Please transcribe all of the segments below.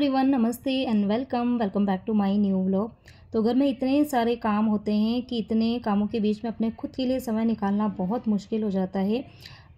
Everyone, नमस्ते and welcome back to my new vlog. तो घर में इतने सारे काम होते हैं कि इतने कामों के बीच में अपने खुद के लिए समय निकालना बहुत मुश्किल हो जाता है।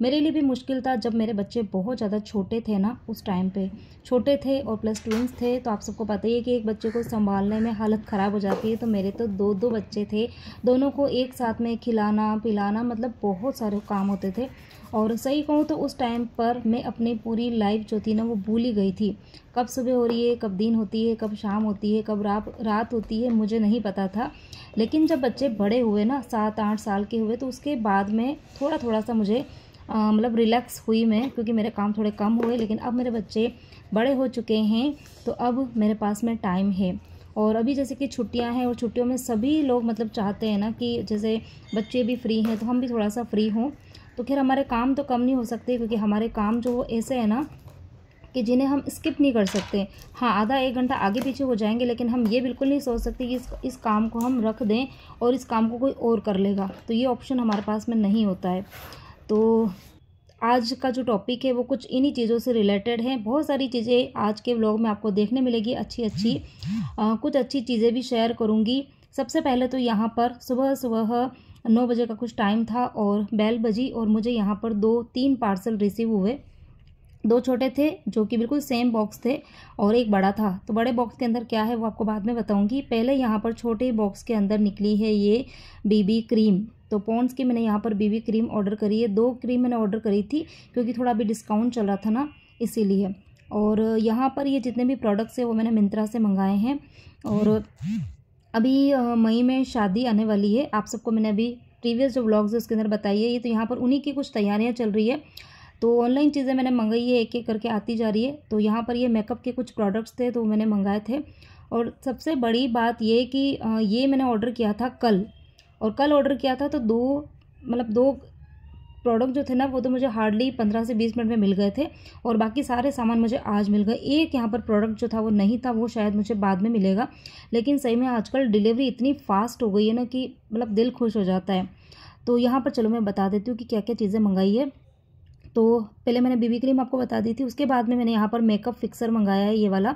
मेरे लिए भी मुश्किल था जब मेरे बच्चे बहुत ज़्यादा छोटे थे ना, उस टाइम पे छोटे थे और प्लस ट्विंस थे। तो आप सबको पता ही है कि एक बच्चे को संभालने में हालत ख़राब हो जाती है। तो मेरे तो दो बच्चे थे, दोनों को एक साथ में खिलाना पिलाना, मतलब बहुत सारे काम होते थे। और सही कहूँ तो उस टाइम पर मैं अपनी पूरी लाइफ जो थी ना वो भूल ही गई थी। कब सुबह हो रही है, कब दिन होती है, कब शाम होती है, कब रात होती है, मुझे नहीं पता था। लेकिन जब बच्चे बड़े हुए ना, 7-8 साल के हुए, तो उसके बाद में थोड़ा सा मुझे मतलब रिलैक्स हुई मैं, क्योंकि मेरे काम थोड़े कम हुए। लेकिन अब मेरे बच्चे बड़े हो चुके हैं तो अब मेरे पास में टाइम है। और अभी जैसे कि छुट्टियां हैं और छुट्टियों में सभी लोग मतलब चाहते हैं ना कि जैसे बच्चे भी फ्री हैं तो हम भी थोड़ा सा फ्री हों। तो खैर हमारे काम तो कम नहीं हो सकते, क्योंकि हमारे काम जो ऐसे है ना कि जिन्हें हम स्किप नहीं कर सकते। हाँ, आधा एक घंटा आगे पीछे हो जाएंगे, लेकिन हम ये बिल्कुल नहीं सोच सकते कि इस काम को हम रख दें और इस काम को कोई और कर लेगा। तो ये ऑप्शन हमारे पास में नहीं होता है। तो आज का जो टॉपिक है वो कुछ इन्हीं चीज़ों से रिलेटेड है। बहुत सारी चीज़ें आज के व्लॉग में आपको देखने मिलेगी, अच्छी कुछ अच्छी चीज़ें भी शेयर करूँगी। सबसे पहले तो यहाँ पर सुबह सुबह 9 बजे का कुछ टाइम था और बेल बजी और मुझे यहाँ पर 2-3 पार्सल रिसीव हुए। 2 छोटे थे जो कि बिल्कुल सेम बॉक्स थे और एक बड़ा था। तो बड़े बॉक्स के अंदर क्या है वो आपको बाद में बताऊंगी। पहले यहाँ पर छोटे बॉक्स के अंदर निकली है ये बीबी क्रीम। तो पॉन्ड्स की मैंने यहाँ पर बीबी क्रीम ऑर्डर करी है। 2 क्रीम मैंने ऑर्डर करी थी क्योंकि थोड़ा अभी डिस्काउंट चल रहा था ना, इसीलिए। और यहाँ पर ये जितने भी प्रोडक्ट्स हैं वो मैंने मिंत्रा से मंगाए हैं। और अभी मई में शादी आने वाली है। आप सबको मैंने अभी प्रीवियस जो व्लॉग्स है उसके अंदर बताई है। ये तो यहाँ पर उन्हीं की कुछ तैयारियाँ चल रही है। तो ऑनलाइन चीज़ें मैंने मंगाई है, एक एक करके आती जा रही है। तो यहाँ पर ये मेकअप के कुछ प्रोडक्ट्स थे तो मैंने मंगाए थे। और सबसे बड़ी बात ये कि ये मैंने ऑर्डर किया था कल, और कल ऑर्डर किया था तो दो प्रोडक्ट जो थे ना वो तो मुझे हार्डली 15 से 20 मिनट में मिल गए थे। और बाकी सारे सामान मुझे आज मिल गए। एक यहाँ पर प्रोडक्ट जो था वो नहीं था, वो शायद मुझे बाद में मिलेगा। लेकिन सही में आजकल डिलीवरी इतनी फास्ट हो गई है ना कि मतलब दिल खुश हो जाता है। तो यहाँ पर चलो मैं बता देती हूँ कि क्या क्या चीज़ें मंगाई है। तो पहले मैंने बीबी क्रीम आपको बता दी थी, उसके बाद में मैंने यहाँ पर मेकअप फिक्सर मंगाया है, ये वाला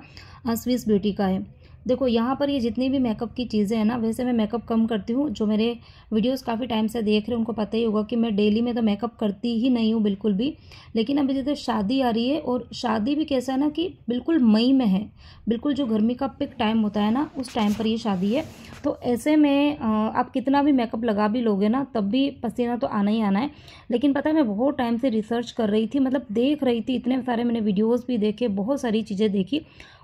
स्विस ब्यूटी का है। देखो यहाँ पर ये जितनी भी मेकअप की चीज़ें हैं ना, वैसे मैं मेकअप कम करती हूँ। जो मेरे वीडियोस काफ़ी टाइम से देख रहे हैं उनको पता ही होगा कि मैं डेली में तो मेकअप करती ही नहीं हूँ बिल्कुल भी। लेकिन अभी जैसे शादी आ रही है, और शादी भी कैसा है ना कि बिल्कुल मई में है, बिल्कुल जो गर्मी का पिक टाइम होता है ना उस टाइम पर ये शादी है। तो ऐसे में आप कितना भी मेकअप लगा भी लोगे ना तब भी पसीना तो आना ही आना है। लेकिन पता है मैं बहुत टाइम से रिसर्च कर रही थी, मतलब देख रही थी, इतने सारे मैंने वीडियोस भी देखे, बहुत सारी चीज़ें देखी।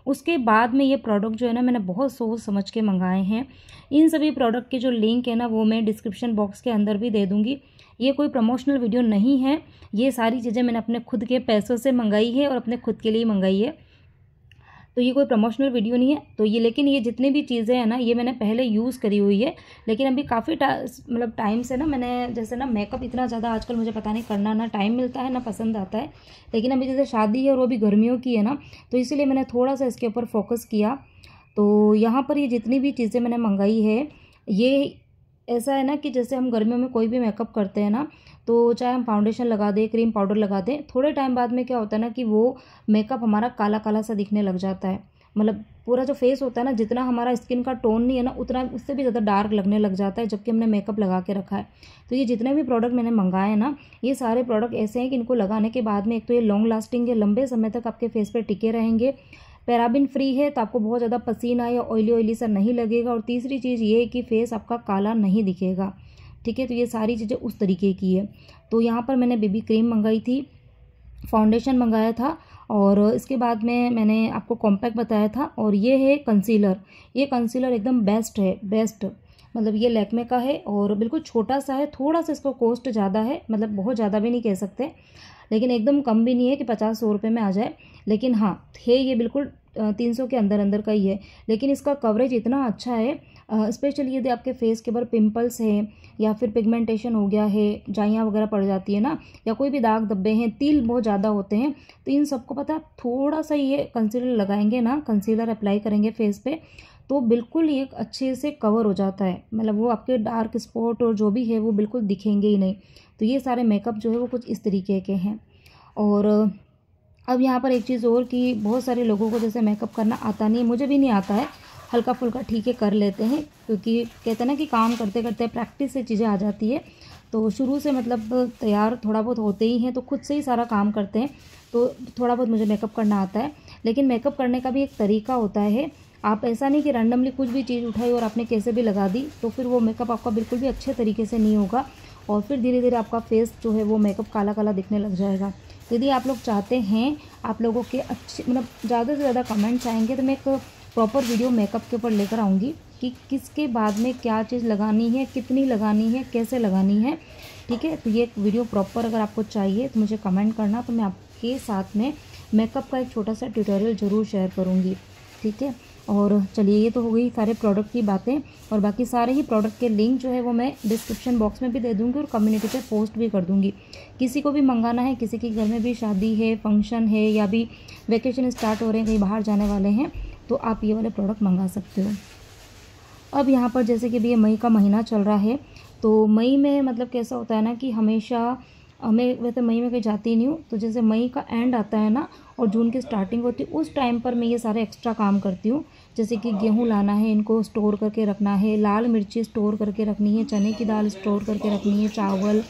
उसके बाद में ये प्रोडक्ट जो है ना मैंने बहुत सोच समझ के मंगाए हैं। इन सभी प्रोडक्ट के जो लिंक है ना वो मैं डिस्क्रिप्शन बॉक्स के अंदर भी दे दूँगी। ये कोई प्रमोशनल वीडियो नहीं है, ये सारी चीज़ें मैंने अपने खुद के पैसों से मंगाई है और अपने खुद के लिए मंगाई है। तो ये कोई प्रमोशनल वीडियो नहीं है। तो ये लेकिन ये जितनी भी चीज़ें हैं ना ये मैंने पहले यूज़ करी हुई है। लेकिन अभी काफ़ी मतलब टाइम से ना मैंने जैसे ना मेकअप इतना ज़्यादा आजकल मुझे पता नहीं करना ना टाइम मिलता है ना पसंद आता है। लेकिन अभी जैसे शादी है और वो भी गर्मियों की है ना, तो इसीलिए मैंने थोड़ा सा इसके ऊपर फोकस किया। तो यहाँ पर ये जितनी भी चीज़ें मैंने मंगाई है, ये ऐसा है ना कि जैसे हम गर्मियों में कोई भी मेकअप करते हैं ना, तो चाहे हम फाउंडेशन लगा दें, क्रीम पाउडर लगा दें, थोड़े टाइम बाद में क्या होता है ना कि वो मेकअप हमारा काला काला सा दिखने लग जाता है। मतलब पूरा जो फेस होता है ना, जितना हमारा स्किन का टोन नहीं है ना उतना उससे भी ज़्यादा डार्क लगने लग जाता है जबकि हमने मेकअप लगा के रखा है। तो ये जितने भी प्रोडक्ट मैंने मंगाए हैं ना, ये सारे प्रोडक्ट ऐसे हैं कि इनको लगाने के बाद में एक तो ये लॉन्ग लास्टिंग है, लंबे समय तक आपके फेस पर टिके रहेंगे। पैराबिन फ्री है तो आपको बहुत ज़्यादा पसीना या ऑयली सा नहीं लगेगा। और तीसरी चीज़ ये है कि फेस आपका काला नहीं दिखेगा। ठीक है, तो ये सारी चीज़ें उस तरीके की है। तो यहाँ पर मैंने बेबी क्रीम मंगाई थी, फाउंडेशन मंगाया था, और इसके बाद में मैंने आपको कॉम्पैक्ट बताया था। और ये है कंसीलर। ये कंसीलर एकदम बेस्ट है, बेस्ट। मतलब ये लैक्मे का है और बिल्कुल छोटा सा है, थोड़ा सा इसको कॉस्ट ज़्यादा है, मतलब बहुत ज़्यादा भी नहीं कह सकते, लेकिन एकदम कम भी नहीं है कि 50-100 रुपये में आ जाए। लेकिन हाँ है ये बिल्कुल 300 के अंदर अंदर का ही है। लेकिन इसका कवरेज इतना अच्छा है, स्पेशली यदि आपके फेस के ऊपर पिंपल्स हैं या फिर पिगमेंटेशन हो गया है, जाइयाँ वगैरह पड़ जाती है ना, या कोई भी दाग धब्बे हैं, तिल बहुत ज़्यादा होते हैं, तो इन सबको पता है थोड़ा सा ये कंसीलर लगाएंगे ना, कंसीलर अप्लाई करेंगे फेस पे, तो बिल्कुल ये अच्छे से कवर हो जाता है। मतलब वो आपके डार्क स्पॉट और जो भी है वो बिल्कुल दिखेंगे ही नहीं। तो ये सारे मेकअप जो है वो कुछ इस तरीके के हैं। और अब यहाँ पर एक चीज़ और कि बहुत सारे लोगों को जैसे मेकअप करना आता नहीं है, मुझे भी नहीं आता है, हल्का फुल्का ठीक है कर लेते हैं, क्योंकि कहते हैं ना कि काम करते करते प्रैक्टिस से चीज़ें आ जाती है। तो शुरू से मतलब तैयार थोड़ा बहुत होते ही हैं, तो खुद से ही सारा काम करते हैं, तो थोड़ा बहुत मुझे मेकअप करना आता है। लेकिन मेकअप करने का भी एक तरीका होता है। आप ऐसा नहीं कि रैंडमली कुछ भी चीज़ उठाई और आपने कैसे भी लगा दी, तो फिर वो मेकअप आपका बिल्कुल भी अच्छे तरीके से नहीं होगा, और फिर धीरे धीरे आपका फेस जो है वो मेकअप काला काला दिखने लग जाएगा। यदि आप लोग चाहते हैं आप लोगों के अच्छे मतलब ज़्यादा से ज़्यादा कमेंट्स आएंगे, तो मैं एक प्रॉपर वीडियो मेकअप के ऊपर लेकर आऊँगी कि किसके बाद में क्या चीज़ लगानी है, कितनी लगानी है, कैसे लगानी है। ठीक है, तो ये एक वीडियो प्रॉपर अगर आपको चाहिए तो मुझे कमेंट करना, तो मैं आपके साथ में मेकअप का एक छोटा सा ट्यूटोरियल ज़रूर शेयर करूँगी। ठीक है, और चलिए ये तो हो गई सारे प्रोडक्ट की बातें, और बाकी सारे ही प्रोडक्ट के लिंक जो है वो मैं डिस्क्रिप्शन बॉक्स में भी दे दूँगी और कम्युनिटी पे पोस्ट भी कर दूँगी। किसी को भी मंगाना है, किसी के घर में भी शादी है, फंक्शन है, या भी वेकेशन स्टार्ट हो रहे हैं, कहीं बाहर जाने वाले हैं, तो आप ये वाले प्रोडक्ट मंगा सकते हो। अब यहाँ पर जैसे कि ये मई का महीना चल रहा है, तो मई में मतलब कैसा होता है ना कि हमेशा मैं वैसे मई में कहीं जाती नहीं हूँ, तो जैसे मई का एंड आता है ना और जून की स्टार्टिंग होती है, उस टाइम पर मैं ये सारे एक्स्ट्रा काम करती हूँ। जैसे कि गेहूँ लाना है, इनको स्टोर करके रखना है, लाल मिर्ची स्टोर करके रखनी है, चने की दाल स्टोर करके रखनी है, चावल,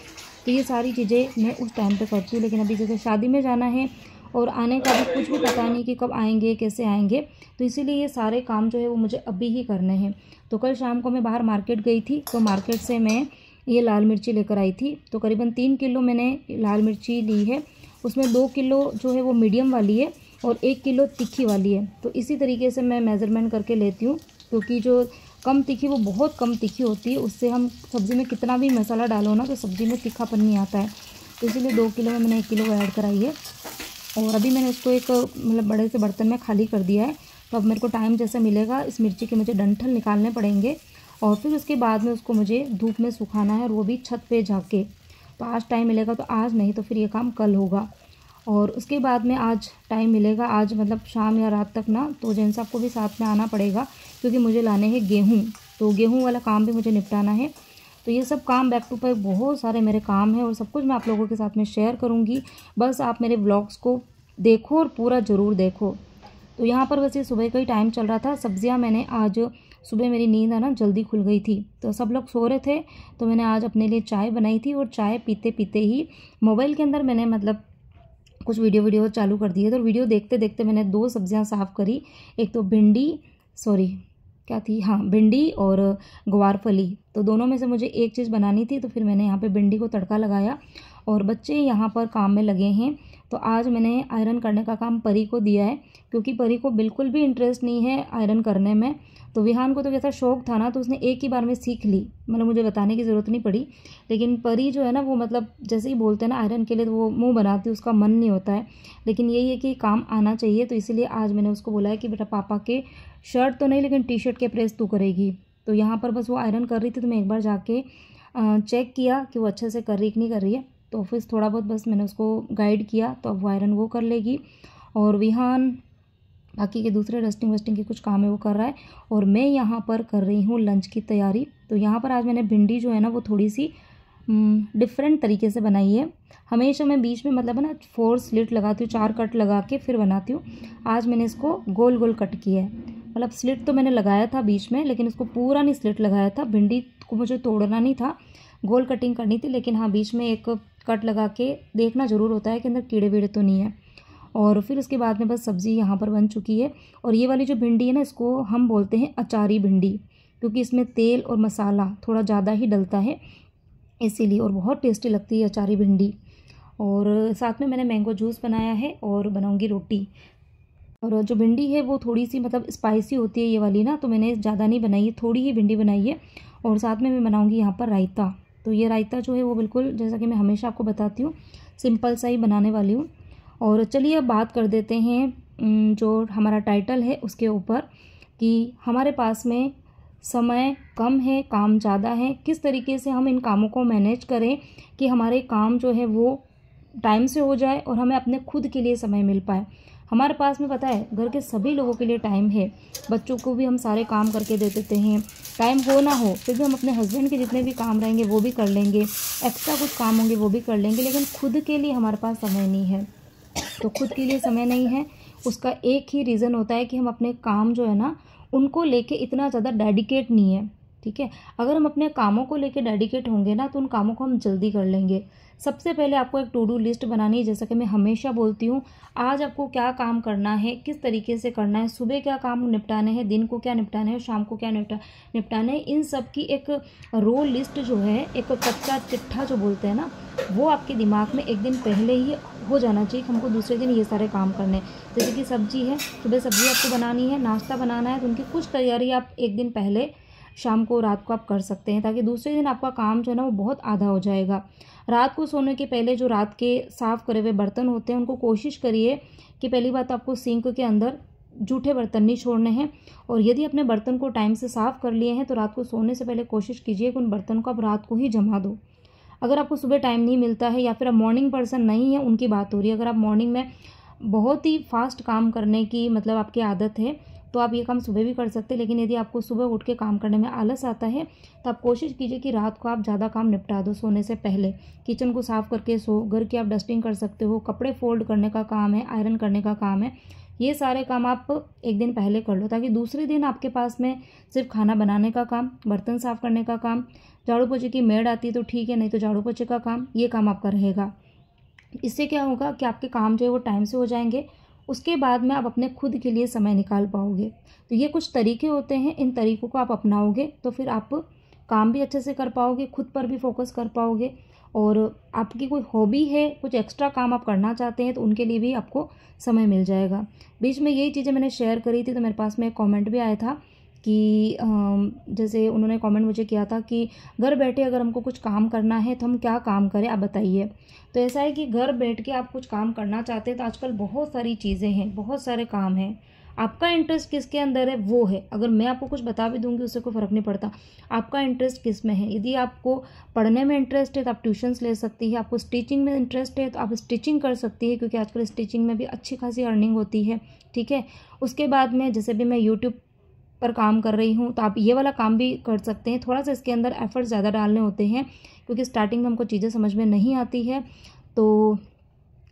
तो ये सारी चीज़ें मैं उस टाइम पे करती हूँ। लेकिन अभी जैसे शादी में जाना है और आने का भी कुछ भी पता नहीं कि कब आएंगे, कैसे आएंगे, तो इसीलिए ये सारे काम जो है वो मुझे अभी ही करने हैं। तो कल शाम को मैं बाहर मार्केट गई थी, तो मार्केट से मैं ये लाल मिर्ची लेकर आई थी। तो करीबन 3 किलो मैंने लाल मिर्ची ली है, उसमें 2 किलो जो है वो मीडियम वाली है और 1 किलो तीखी वाली है। तो इसी तरीके से मैं मेज़रमेंट करके लेती हूँ, क्योंकि जो कम तीखी वो बहुत कम तीखी होती है, उससे हम सब्ज़ी में कितना भी मसाला डालो ना तो सब्ज़ी में तीखापन नहीं आता है। तो इसीलिए 2 किलो में मैंने 1 किलो ऐड कराई है, और अभी मैंने इसको एक मतलब बड़े से बर्तन में खाली कर दिया है। तो अब मेरे को टाइम जैसे मिलेगा इस मिर्ची के मुझे डंठल निकालने पड़ेंगे, और फिर उसके बाद में उसको मुझे धूप में सुखाना है, और वो भी छत पे जाके। तो आज टाइम मिलेगा तो आज, नहीं तो फिर ये काम कल होगा। और उसके बाद में आज टाइम मिलेगा, आज मतलब शाम या रात तक ना, तो जेंट्स आपको भी साथ में आना पड़ेगा, क्योंकि मुझे लाने हैं गेहूँ, तो गेहूँ वाला काम भी मुझे निपटाना है। तो ये सब काम बैक टू बैक बहुत सारे मेरे काम हैं, और सब कुछ मैं आप लोगों के साथ में शेयर करूँगी। बस आप मेरे ब्लॉग्स को देखो और पूरा ज़रूर देखो। तो यहाँ पर वैसे सुबह का ही टाइम चल रहा था। सब्जियाँ मैंने आज सुबह, मेरी नींद है ना जल्दी खुल गई थी, तो सब लोग सो रहे थे, तो मैंने आज अपने लिए चाय बनाई थी, और चाय पीते पीते ही मोबाइल के अंदर मैंने मतलब कुछ वीडियो चालू कर दिए। तो वीडियो देखते देखते मैंने 2 सब्जियाँ साफ़ करी। एक तो भिंडी और ग्वारफली, तो दोनों में से मुझे एक चीज़ बनानी थी, तो फिर मैंने यहाँ पे भिंडी को तड़का लगाया। और बच्चे यहाँ पर काम में लगे हैं, तो आज मैंने आयरन करने का काम परी को दिया है, क्योंकि परी को बिल्कुल भी इंटरेस्ट नहीं है आयरन करने में। तो विहान को तो कैसा शौक था ना, तो उसने एक ही बार में सीख ली, मतलब मुझे बताने की ज़रूरत नहीं पड़ी। लेकिन परी जो है ना वो मतलब जैसे ही बोलते हैं ना आयरन के लिए, तो वो मुंह बनाती है, उसका मन नहीं होता है। लेकिन यही है कि काम आना चाहिए, तो इसीलिए आज मैंने उसको बोला है कि बेटा पापा के शर्ट तो नहीं लेकिन टी शर्ट के प्रेस तू करेगी। तो यहाँ पर बस वो आयरन कर रही थी, तो मैं एक बार जाके चेक किया कि वो अच्छे से कर रही कि नहीं कर रही है। तो फिर थोड़ा बहुत बस मैंने उसको गाइड किया, तो अब वो आयरन वो कर लेगी, और विहान बाकी के दूसरे डस्टिंग वस्टिंग के कुछ काम है वो कर रहा है, और मैं यहाँ पर कर रही हूँ लंच की तैयारी। तो यहाँ पर आज मैंने भिंडी जो है ना वो थोड़ी सी डिफरेंट तरीके से बनाई है। हमेशा मैं बीच में मतलब है ना 4 स्लिट लगाती हूँ, 4 कट लगा के फिर बनाती हूँ। आज मैंने इसको गोल गोल कट किया है, मतलब स्लिट तो मैंने लगाया था बीच में, लेकिन इसको पूरा नहीं स्लिट लगाया था। भिंडी को मुझे तोड़ना नहीं था, गोल कटिंग करनी थी, लेकिन हाँ बीच में एक कट लगा के देखना ज़रूर होता है कि अंदर कीड़े वीड़े तो नहीं है। और फिर उसके बाद में बस सब्ज़ी यहाँ पर बन चुकी है। और ये वाली जो भिंडी है ना, इसको हम बोलते हैं अचारी भिंडी, क्योंकि इसमें तेल और मसाला थोड़ा ज़्यादा ही डलता है इसीलिए, और बहुत टेस्टी लगती है अचारी भिंडी। और साथ में मैंने मैंगो जूस बनाया है और बनाऊँगी रोटी। और जो भिंडी है वो थोड़ी सी मतलब स्पाइसी होती है ये वाली ना, तो मैंने ज़्यादा नहीं बनाई है, थोड़ी ही भिंडी बनाई है। और साथ में मैं बनाऊँगी यहाँ पर रायता। तो ये रायता जो है वो बिल्कुल जैसा कि मैं हमेशा आपको बताती हूँ सिंपल सा ही बनाने वाली हूँ। और चलिए अब बात कर देते हैं जो हमारा टाइटल है उसके ऊपर, कि हमारे पास में समय कम है, काम ज़्यादा है, किस तरीके से हम इन कामों को मैनेज करें कि हमारे काम जो है वो टाइम से हो जाए और हमें अपने खुद के लिए समय मिल पाए। हमारे पास में पता है घर के सभी लोगों के लिए टाइम है, बच्चों को भी हम सारे काम करके दे देते हैं, टाइम हो ना हो फिर भी हम अपने हस्बैंड के जितने भी काम रहेंगे वो भी कर लेंगे, एक्स्ट्रा कुछ काम होंगे वो भी कर लेंगे, लेकिन खुद के लिए हमारे पास समय नहीं है। तो खुद के लिए समय नहीं है, उसका एक ही रीज़न होता है कि हम अपने काम जो है ना उनको लेके इतना ज़्यादा डेडिकेट नहीं है। ठीक है, अगर हम अपने कामों को लेके डेडिकेट होंगे ना तो उन कामों को हम जल्दी कर लेंगे। सबसे पहले आपको एक टू डू लिस्ट बनानी है, जैसा कि मैं हमेशा बोलती हूँ। आज आपको क्या काम करना है, किस तरीके से करना है, सुबह क्या काम निपटाने हैं, दिन को क्या निपटाने हैं, शाम को क्या निपटाने हैं, इन सब की एक रो लिस्ट जो है, एक कच्चा चिट्ठा जो बोलते हैं ना, वो आपके दिमाग में एक दिन पहले ही हो जाना चाहिए कि हमको दूसरे दिन ये सारे काम करने हैं। जैसे कि सब्जी है, सुबह सब्जी आपको बनानी है, नाश्ता बनाना है, तो उनकी कुछ तैयारी आप एक दिन पहले शाम को रात को आप कर सकते हैं, ताकि दूसरे दिन आपका काम जो है ना वो बहुत आधा हो जाएगा। रात को सोने के पहले जो रात के साफ़ करे हुए बर्तन होते हैं उनको कोशिश करिए कि पहली बात आपको सिंक के अंदर जूठे बर्तन नहीं छोड़ने हैं, और यदि अपने बर्तन को टाइम से साफ़ कर लिए हैं तो रात को सोने से पहले कोशिश कीजिए कि उन बर्तन को आप रात को ही जमा दो। अगर आपको सुबह टाइम नहीं मिलता है या फिर आप मॉर्निंग पर्सन नहीं है, उनकी बात हो रही है, अगर आप मॉर्निंग में बहुत ही फास्ट काम करने की मतलब आपकी आदत है तो आप ये काम सुबह भी कर सकते हैं, लेकिन यदि आपको सुबह उठ के काम करने में आलस आता है तो आप कोशिश कीजिए कि रात को आप ज़्यादा काम निपटा दो सोने से पहले। किचन को साफ़ करके सो, घर की आप डस्टिंग कर सकते हो, कपड़े फोल्ड करने का काम है, आयरन करने का काम है, ये सारे काम आप एक दिन पहले कर लो, ताकि दूसरे दिन आपके पास में सिर्फ खाना बनाने का काम, बर्तन साफ़ करने का काम, झाड़ू पोछे की मेड आती है तो ठीक है, नहीं तो झाड़ू पोछे का काम, ये काम आपका रहेगा। इससे क्या होगा कि आपके काम जो है वो टाइम से हो जाएंगे, उसके बाद में आप अपने खुद के लिए समय निकाल पाओगे। तो ये कुछ तरीके होते हैं, इन तरीक़ों को आप अपनाओगे तो फिर आप काम भी अच्छे से कर पाओगे, खुद पर भी फोकस कर पाओगे, और आपकी कोई हॉबी है, कुछ एक्स्ट्रा काम आप करना चाहते हैं तो उनके लिए भी आपको समय मिल जाएगा। बीच में यही चीज़ें मैंने शेयर करी थी तो मेरे पास में एक कॉमेंट भी आया था कि जैसे उन्होंने कमेंट मुझे किया था कि घर बैठे अगर हमको कुछ काम करना है तो हम क्या काम करें, आप बताइए। तो ऐसा है कि घर बैठ के आप कुछ काम करना चाहते हैं तो आजकल बहुत सारी चीज़ें हैं, बहुत सारे काम हैं, आपका इंटरेस्ट किसके अंदर है वो है। अगर मैं आपको कुछ बता भी दूंगी उससे कोई फ़र्क नहीं पड़ता, आपका इंटरेस्ट किस में है। यदि आपको पढ़ने में इंटरेस्ट है तो आप ट्यूशन्स ले सकती है, आपको स्टिचिंग में इंटरेस्ट है तो आप स्टिचिंग कर सकती है, क्योंकि आजकल स्टिचिंग में भी अच्छी खासी अर्निंग होती है। ठीक है, उसके बाद में जैसे भी मैं यूट्यूब पर काम कर रही हूँ तो आप ये वाला काम भी कर सकते हैं। थोड़ा सा इसके अंदर एफर्ट ज़्यादा डालने होते हैं क्योंकि स्टार्टिंग में हमको चीज़ें समझ में नहीं आती है, तो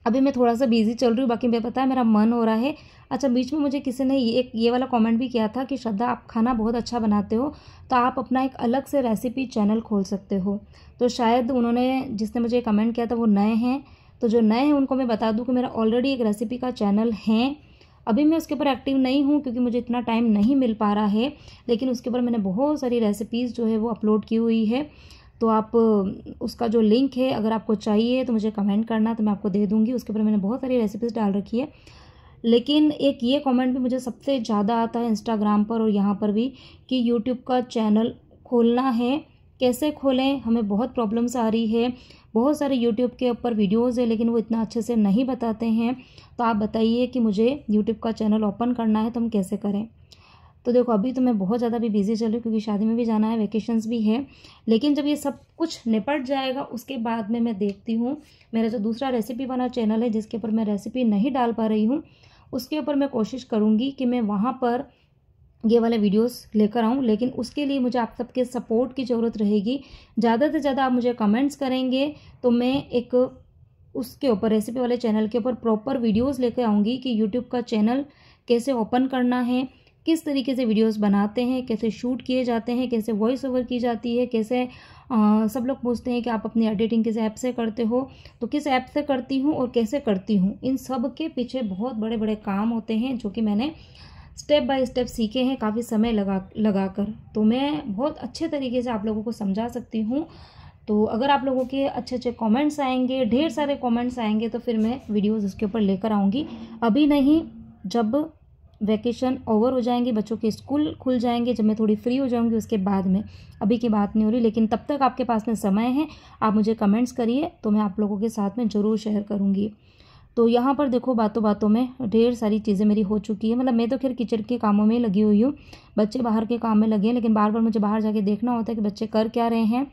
अभी मैं थोड़ा सा बिजी चल रही हूँ, बाकी मैं पता है मेरा मन हो रहा है। अच्छा, बीच में मुझे किसी ने ये वाला कमेंट भी किया था कि श्रद्धा आप खाना बहुत अच्छा बनाते हो तो आप अपना एक अलग से रेसिपी चैनल खोल सकते हो। तो शायद उन्होंने जिसने मुझे कमेंट किया था वो नए हैं, तो जो नए हैं उनको मैं बता दूँ कि मेरा ऑलरेडी एक रेसिपी का चैनल है। अभी मैं उसके ऊपर एक्टिव नहीं हूँ क्योंकि मुझे इतना टाइम नहीं मिल पा रहा है, लेकिन उसके ऊपर मैंने बहुत सारी रेसिपीज़ जो है वो अपलोड की हुई है। तो आप उसका जो लिंक है अगर आपको चाहिए तो मुझे कमेंट करना, तो मैं आपको दे दूँगी। उसके ऊपर मैंने बहुत सारी रेसिपीज़ डाल रखी है। लेकिन एक ये कमेंट भी मुझे सबसे ज़्यादा आता है इंस्टाग्राम पर और यहाँ पर भी कि यूट्यूब का चैनल खोलना है, कैसे खोलें, हमें बहुत प्रॉब्लम्स आ रही है। बहुत सारे यूट्यूब के ऊपर वीडियोज़ है लेकिन वो इतना अच्छे से नहीं बताते हैं, तो आप बताइए कि मुझे यूट्यूब का चैनल ओपन करना है तो हम कैसे करें। तो देखो, अभी तो मैं बहुत ज़्यादा भी बिज़ी चल रही हूँ क्योंकि शादी में भी जाना है, वेकेशंस भी है, लेकिन जब ये सब कुछ निपट जाएगा उसके बाद में मैं देखती हूँ मेरा जो दूसरा रेसिपी वाला चैनल है जिसके ऊपर मैं रेसिपी नहीं डाल पा रही हूँ, उसके ऊपर मैं कोशिश करूँगी कि मैं वहाँ पर ये वाले वीडियोस लेकर आऊँ। लेकिन उसके लिए मुझे आप सबके सपोर्ट की ज़रूरत रहेगी। ज़्यादा से ज़्यादा आप मुझे कमेंट्स करेंगे तो मैं एक उसके ऊपर रेसिपी वाले चैनल के ऊपर प्रॉपर वीडियोस लेकर आऊँगी कि यूट्यूब का चैनल कैसे ओपन करना है, किस तरीके से वीडियोस बनाते हैं, कैसे शूट किए जाते हैं, कैसे वॉइस ओवर की जाती है, कैसे सब लोग पूछते हैं कि आप अपनी एडिटिंग किस ऐप से करते हो, तो किस ऐप से करती हूँ और कैसे करती हूँ। इन सब के पीछे बहुत बड़े बड़े काम होते हैं जो कि मैंने स्टेप बाय स्टेप सीखे हैं काफ़ी समय लगा कर। तो मैं बहुत अच्छे तरीके से आप लोगों को समझा सकती हूँ। तो अगर आप लोगों के अच्छे अच्छे कमेंट्स आएंगे, ढेर सारे कमेंट्स आएंगे, तो फिर मैं वीडियोस इसके ऊपर लेकर आऊँगी। अभी नहीं, जब वैकेशन ओवर हो जाएंगे, बच्चों के स्कूल खुल जाएंगे, जब मैं थोड़ी फ्री हो जाऊंगी उसके बाद में, अभी की बात नहीं हो रही। लेकिन तब तक आपके पास में समय है, आप मुझे कमेंट्स करिए तो मैं आप लोगों के साथ में ज़रूर शेयर करूँगी। तो यहाँ पर देखो, बातों बातों में ढेर सारी चीज़ें मेरी हो चुकी है। मतलब मैं तो खैर किचन के कामों में लगी हुई हूँ, बच्चे बाहर के काम में लगे हैं, लेकिन बार बार मुझे बाहर जाके देखना होता है कि बच्चे कर क्या रहे हैं।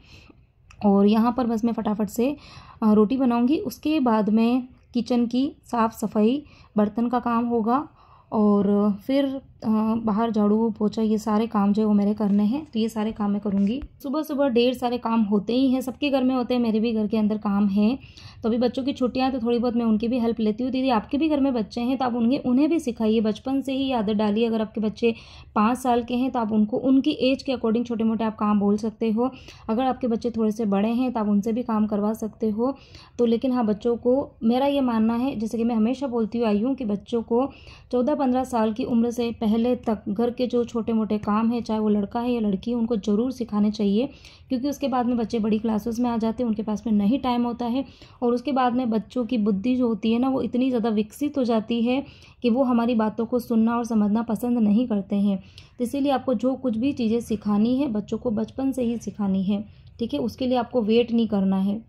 और यहाँ पर बस मैं फटाफट से रोटी बनाऊँगी, उसके बाद में किचन की साफ़ सफाई, बर्तन का काम होगा और फिर बाहर झाड़ू पोछा ये सारे काम जो है वो मेरे करने हैं। तो ये सारे काम मैं करूँगी। सुबह सुबह ढेर सारे काम होते ही हैं, सबके घर में होते हैं, मेरे भी घर के अंदर काम है। तो अभी बच्चों की छुट्टियां तो थोड़ी बहुत मैं उनकी भी हेल्प लेती हूँ। दीदी आपके भी घर में बच्चे हैं तो आप उन्हें भी सिखाइए, बचपन से ही आदत डालिए। अगर आपके बच्चे 5 साल के हैं तो आप उनको उनकी एज के अकॉर्डिंग छोटे मोटे आप काम बोल सकते हो। अगर आपके बच्चे थोड़े से बड़े हैं तो आप उनसे भी काम करवा सकते हो। तो लेकिन हाँ, बच्चों को मेरा ये मानना है, जैसे कि मैं हमेशा बोलती हुई आई हूँ, कि बच्चों को 14-15 साल की उम्र से पहले तक घर के जो छोटे मोटे काम है, चाहे वो लड़का है या लड़की है, उनको ज़रूर सिखाने चाहिए। क्योंकि उसके बाद में बच्चे बड़ी क्लासेस में आ जाते हैं, उनके पास में नहीं टाइम होता है। और उसके बाद में बच्चों की बुद्धि जो होती है ना, वो इतनी ज़्यादा विकसित हो जाती है कि वो हमारी बातों को सुनना और समझना पसंद नहीं करते हैं। तो इसीलिए आपको जो कुछ भी चीज़ें सिखानी है बच्चों को बचपन से ही सिखानी है, ठीक है। उसके लिए आपको वेट नहीं करना है।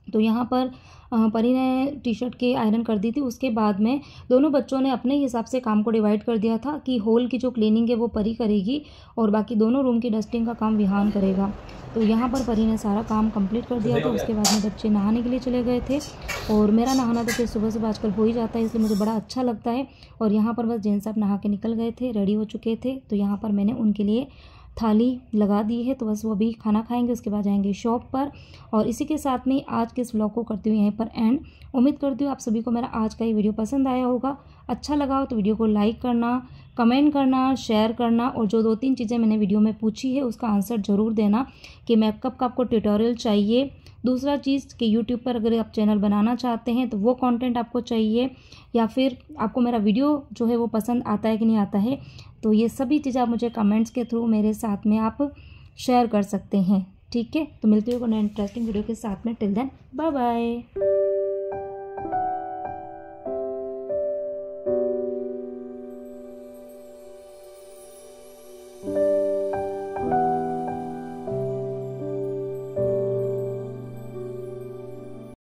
तो यहाँ पर परी ने टी शर्ट की आयरन कर दी थी। उसके बाद में दोनों बच्चों ने अपने हिसाब से काम को डिवाइड कर दिया था कि हॉल की जो क्लीनिंग है वो परी करेगी और बाकी दोनों रूम की डस्टिंग का काम विहान करेगा। तो यहाँ पर परी ने सारा काम कंप्लीट कर दिया था। उसके बाद में बच्चे नहाने के लिए चले गए थे और मेरा नहाना तो फिर सुबह सुबह आजकल हो ही जाता है, इसलिए मुझे बड़ा अच्छा लगता है। और यहाँ पर बस जेंट्स साहब नहा के निकल गए थे, रेडी हो चुके थे। तो यहाँ पर मैंने उनके लिए थाली लगा दी है, तो बस वो अभी खाना खाएंगे, उसके बाद जाएंगे शॉप पर। और इसी के साथ में आज के इस व्लॉग को करती हूँ यहीं पर एंड। उम्मीद करती हूँ आप सभी को मेरा आज का ये वीडियो पसंद आया होगा। अच्छा लगा हो तो वीडियो को लाइक करना, कमेंट करना, शेयर करना और जो 2-3 चीज़ें मैंने वीडियो में पूछी है उसका आंसर ज़रूर देना कि मेकअप का आपको ट्यूटोरियल चाहिए। दूसरा चीज़ कि यूट्यूब पर अगर आप चैनल बनाना चाहते हैं तो वो कंटेंट आपको चाहिए, या फिर आपको मेरा वीडियो जो है वो पसंद आता है कि नहीं आता है। तो ये सभी चीज़ें आप मुझे कमेंट्स के थ्रू मेरे साथ में आप शेयर कर सकते हैं, ठीक है। तो मिलती हूँ इंटरेस्टिंग वीडियो के साथ में। Till then bye bye.